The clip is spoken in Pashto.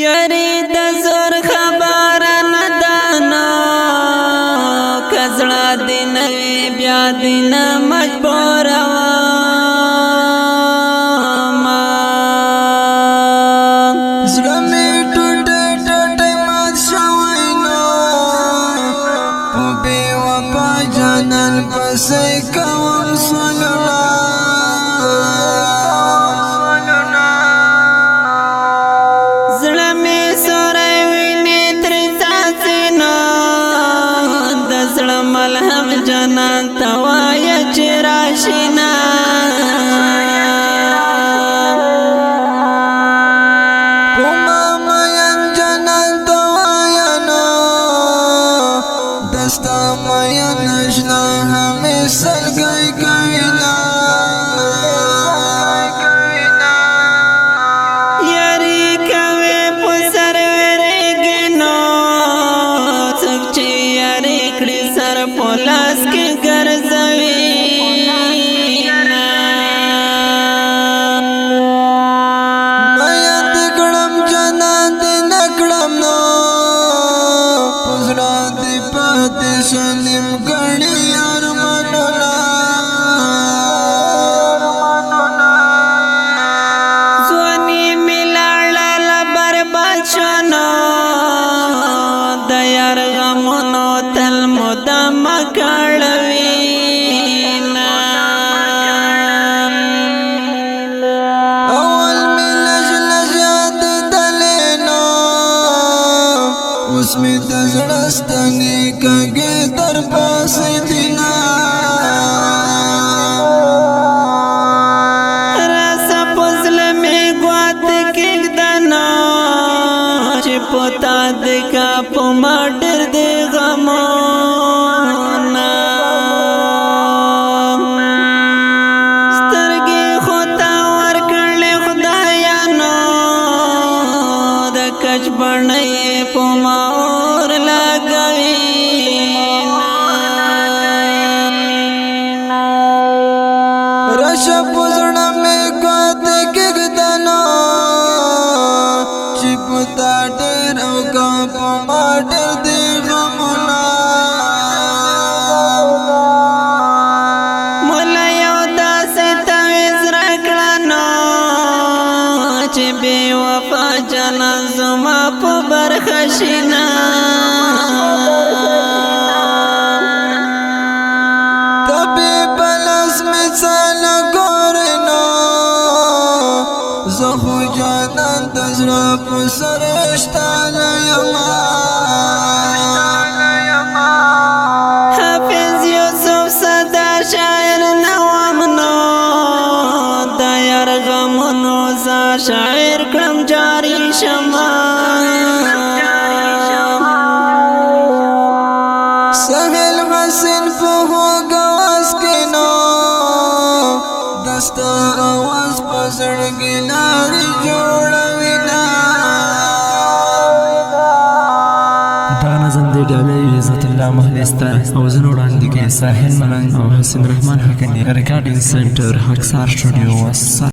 یاری د زور خبر نه دانا کزړه دین بیا دین مجبور ما زړه می ټوټه ټوټه مات شوی نو په بې وفا جانان پسې کوم سولنا زړه می سورې ویني تر تاسینو د زړه ملهم جانان توای چې راشینا دستا مایا نشنا ہمیں سرگئی کائنا یاری کوي پسر ورګنو څکچې یاری کړي سر پولاس کې ګرځوي مایا دګړم جنان دې نکړم نو پزړه دې پاتې شلم غړي ارمانونه ځواني ملاړه برباد شونو د یار غمونو تل مدام کړوي اول می لږ لږ یاد دلینو اوس می د زړه ستنې کږې در پاسې دینا راسه پزل می ګوات کېږدنو چې پتا د کا په ماډر د غمونه سترګې خو تا ورکړلې خدایانو د کچ بڼې په ما اور لګوي رشه پزړه می ګوات کېږدنو چې پتا ډېر او کا په ما ډېر دې غمونه مولا یو داسې تعویض راکړنو چې بې وفا جانان زما په برخه شینا تبې بلس می څاله ګورنو زه خو جانان د زړه په سر شتاله یما حافظ یوسف صدا شاعر نوام نو د یار غمونو زه شاعر کړم جاری شمه سهل حسین په هوګاس کې نو دستا اواز په زړګي لارې جوړوي نا دا نظم دی ډالۍ عزت الله مهلسته او زه وړاندې کې ساحل ملنګ او حسین رحمان حقانی ریکارډینګ سنټر حقصار سټوډیو